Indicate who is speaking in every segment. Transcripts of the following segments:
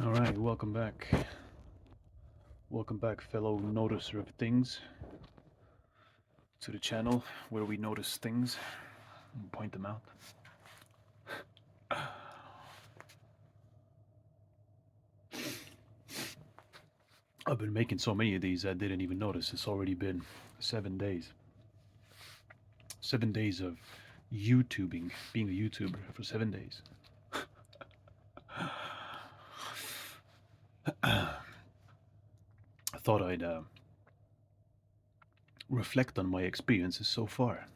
Speaker 1: Alright, welcome back. Welcome back, fellow noticer of things, to the channel where we notice things and point them out. I've been making so many of these I didn't even notice. It's already been 7 days. 7 days of YouTubing, being a YouTuber for 7 days. I thought I'd reflect on my experiences so far.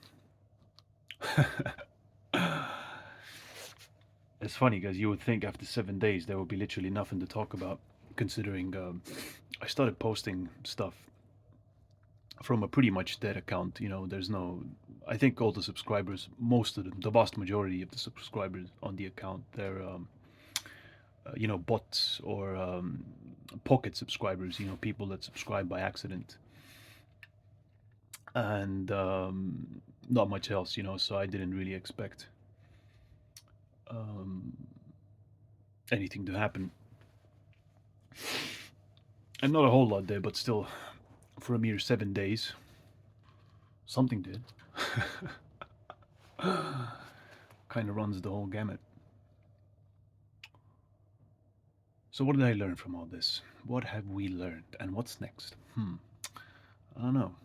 Speaker 1: It's funny because you would think after 7 days there would be literally nothing to talk about, considering I started posting stuff from a pretty much dead account. You know, there's no. I think all the subscribers, most of them, the vast majority of the subscribers on the account, they're bots or pocket subscribers. You know, people that subscribe by accident, and not much else. You know, so I didn't really expect um, anything to happen, and not a whole lot there, but still, for a mere 7 days, something did. Kind of runs the whole gamut. So what did I learn from all this? What have we learned, and what's next? I don't know.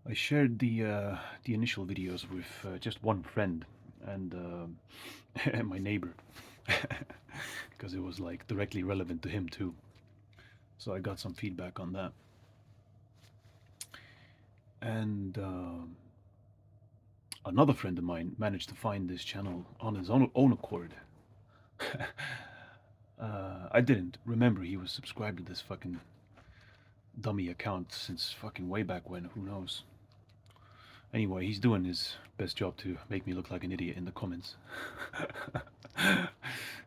Speaker 1: I shared the initial videos with just one friend and and my neighbor, because it was like directly relevant to him too. So I got some feedback on that, and another friend of mine managed to find this channel on his own accord. I didn't remember he was subscribed to this fucking dummy account since fucking way back when. Who knows? Anyway, he's doing his best job to make me look like an idiot in the comments.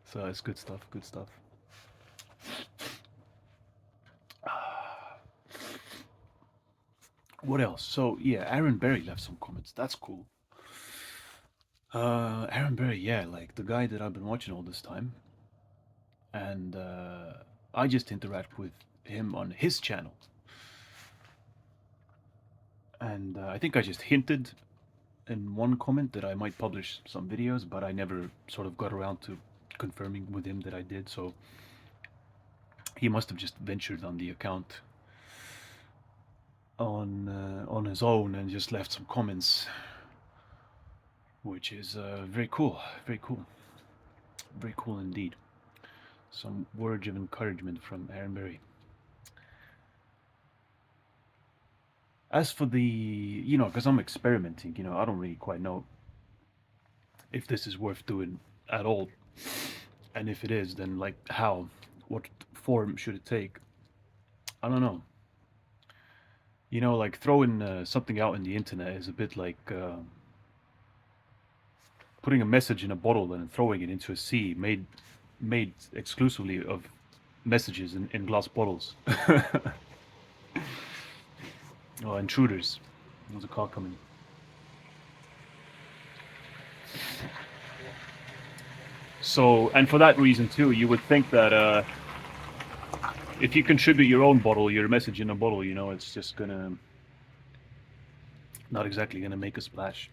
Speaker 1: So it's good stuff, good stuff. What else? So yeah, Aaron Berry left some comments. That's cool. Aaron Berry, yeah, like the guy that I've been watching all this time, and I just interact with him on his channel, and I think I just hinted in one comment that I might publish some videos, but I never sort of got around to confirming with him that I did. So he must have just ventured on the account on his own and just left some comments, which is very cool, very cool, very cool indeed. Some words of encouragement from Aaron Berry. As for the, because I'm experimenting, I don't really quite know if this is worth doing at all, and if it is, then like how, what form should it take? I don't know. Like throwing something out in the internet is a bit like putting a message in a bottle and throwing it into a sea made exclusively of messages in glass bottles. Oh, intruders. There's a car coming. So, and for that reason too, you would think that if you contribute your own bottle, your message in a bottle, it's just gonna not exactly gonna make a splash.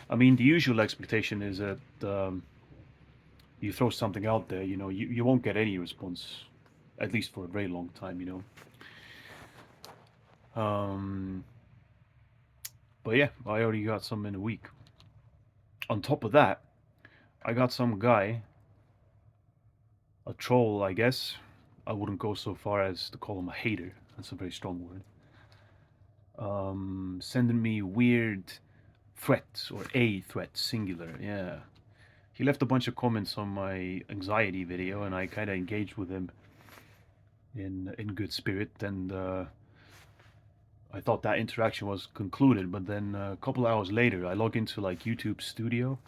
Speaker 1: I mean, the usual expectation is that you throw something out there, you won't get any response, at least for a very long time. But yeah, I already got some in a week. On top of that, I got some guy, a troll, I guess. I wouldn't go so far as to call him a hater. That's a very strong word. Sending me weird threats, or a threat, singular. Yeah. He left a bunch of comments on my anxiety video, and I kind of engaged with him in good spirit, and I thought that interaction was concluded. But then a couple hours later, I log into like YouTube Studio,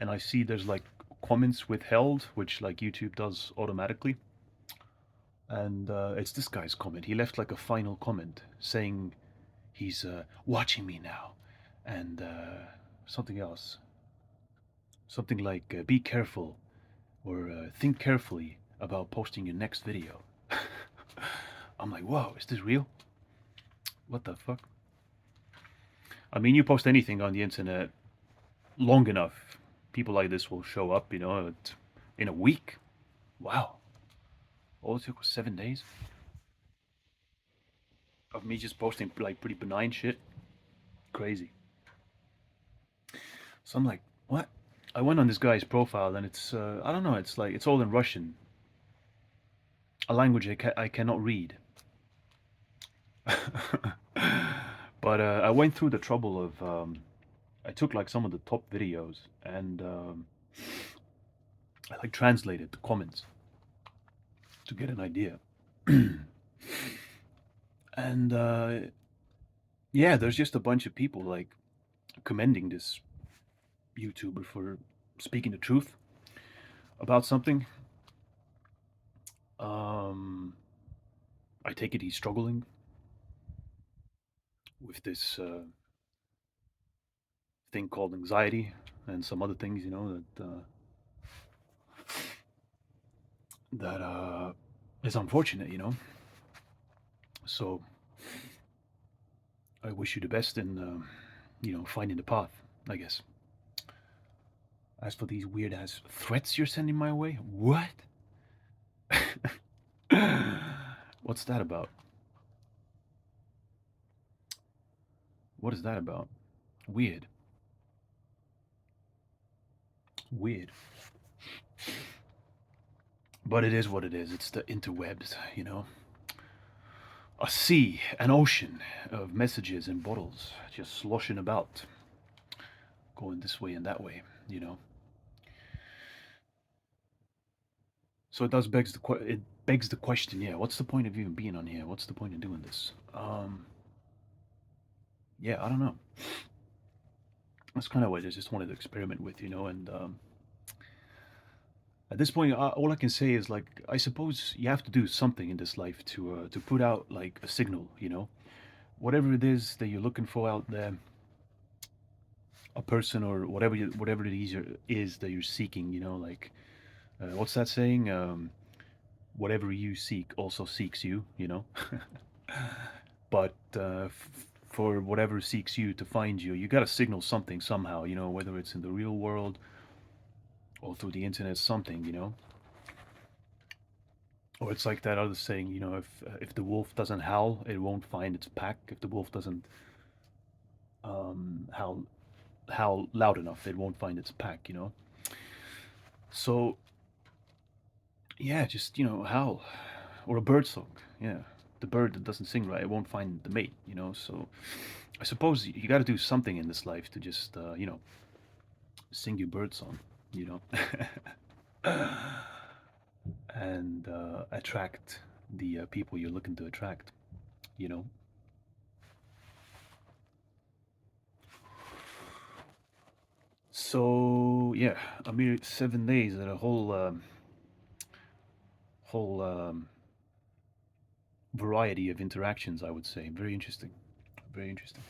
Speaker 1: and I see there's like comments withheld, which like YouTube does automatically. And it's this guy's comment. He left like a final comment saying he's watching me now, and something else. Something like be careful or think carefully about posting your next video. I'm like, whoa, is this real? What the fuck? I mean, you post anything on the internet long enough, people like this will show up, in a week. Wow. All it took was 7 days of me just posting like pretty benign shit. Crazy. So I'm like, what? I went on this guy's profile and it's, I don't know, it's like, it's all in Russian, a language I cannot read. But I went through the trouble of, I took like some of the top videos and I like translated the comments to get an idea. And yeah, there's just a bunch of people like commending this YouTuber for speaking the truth about something. Um, I take it he's struggling with this thing called anxiety and some other things, that is unfortunate, So I wish you the best in, finding the path, I guess. As for these weird ass threats you're sending my way, what? What's that about? What is that about? Weird. Weird. But it is what it is. It's the interwebs, A sea, an ocean of messages in bottles just sloshing about, going this way and that way, So it does it begs the question, yeah, what's the point of even being on here? What's the point of doing this? Yeah, I don't know. That's kind of what I just wanted to experiment with, and at this point, all I can say is like, I suppose you have to do something in this life to put out like a signal, whatever it is that you're looking for out there, a person or whatever it is that you're seeking, like what's that saying? Whatever you seek also seeks you, But for whatever seeks you to find you, you got to signal something somehow, whether it's in the real world or through the internet, something, Or it's like that other saying, if the wolf doesn't howl, it won't find its pack. If the wolf doesn't howl loud enough, it won't find its pack. So yeah, just howl, or a bird song. Yeah, the bird that doesn't sing right, it won't find the mate. So I suppose you got to do something in this life to just sing your bird song. You know. And attract the people you're looking to attract. You know. So yeah, a mere 7 days and a whole variety of interactions. I would say very interesting, very interesting.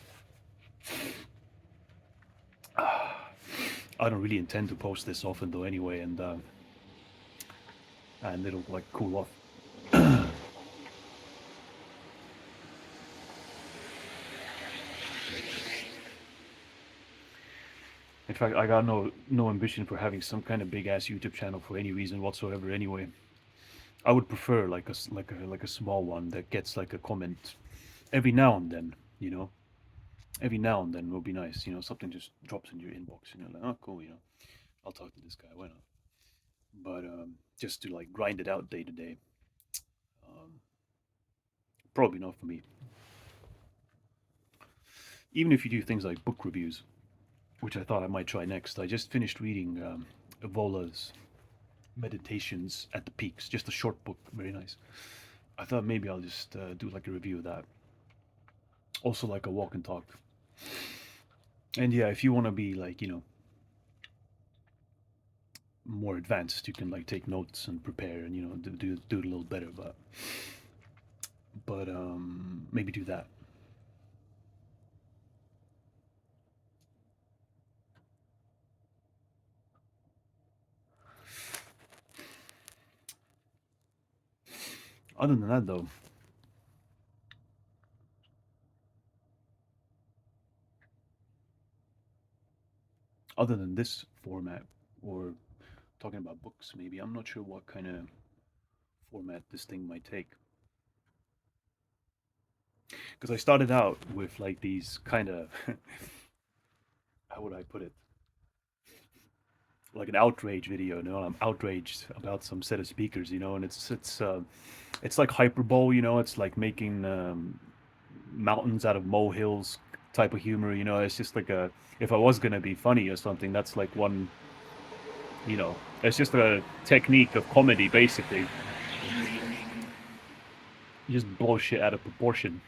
Speaker 1: I don't really intend to post this often though, anyway, and it'll like cool off. In fact, I got no ambition for having some kind of big ass YouTube channel for any reason whatsoever. Anyway, I would prefer like a small one that gets like a comment every now and then. Every now and then will be nice. Something just drops in your inbox. Like, oh cool. I'll talk to this guy. Why not? But just to like grind it out day to day, um, probably not for me. Even if you do things like book reviews, which I thought I might try next. I just finished reading Evola's Meditations at the Peaks, just a short book, very nice. I thought maybe I'll just do like a review of that. Also, like a walk and talk. And yeah, if you want to be like, more advanced, you can like take notes and prepare and do it a little better. But maybe do that. Other than that, though, other than this format, or talking about books, maybe I'm not sure what kind of format this thing might take. Because I started out with like these kind of, how would I put it? Like an outrage video, you know. I'm outraged about some set of speakers, you know, and it's like hyperbole, you know. It's like making mountains out of molehills type of humor, you know. It's just like a, if I was gonna be funny or something, that's like one, you know, it's just a technique of comedy basically. You just blow shit out of proportion,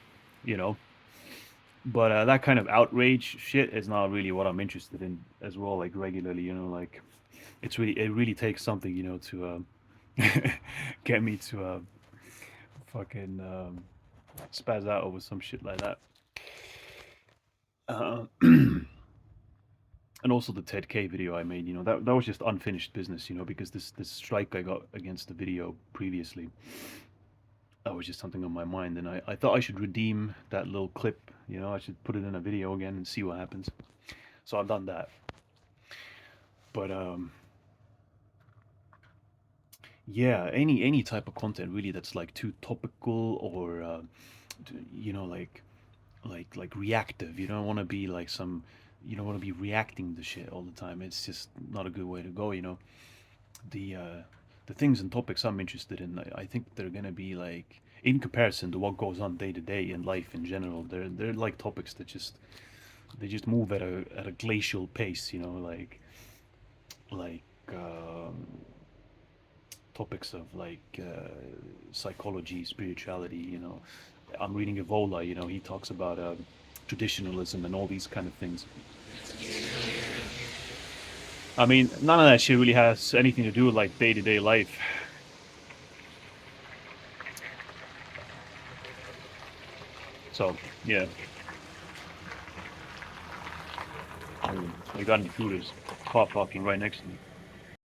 Speaker 1: you know. But that kind of outrage shit is not really what I'm interested in as well, like regularly, you know. Like it really takes something, you know, to get me to fucking spaz out over some shit like that. And also the Ted K video I made, you know, that was just unfinished business, you know, because this strike I got against the video previously, that was just something on my mind, and I thought I should redeem that little clip, you know. I should put it in a video again and see what happens. So I've done that. But yeah, any type of content really that's like too topical or you know, like reactive. You don't want to be like some, you don't want to be reacting to shit all the time. It's just not a good way to go, you know. The things and topics I'm interested in, I think they're gonna be like, in comparison to what goes on day to day in life in general, they're like topics that just, they just move at a glacial pace, you know, like topics of like psychology, spirituality, you know. I'm reading Evola, you know, he talks about traditionalism and all these kind of things. I mean, none of that shit really has anything to do with like day to day life. So yeah, I got intruders cough talking right next to me.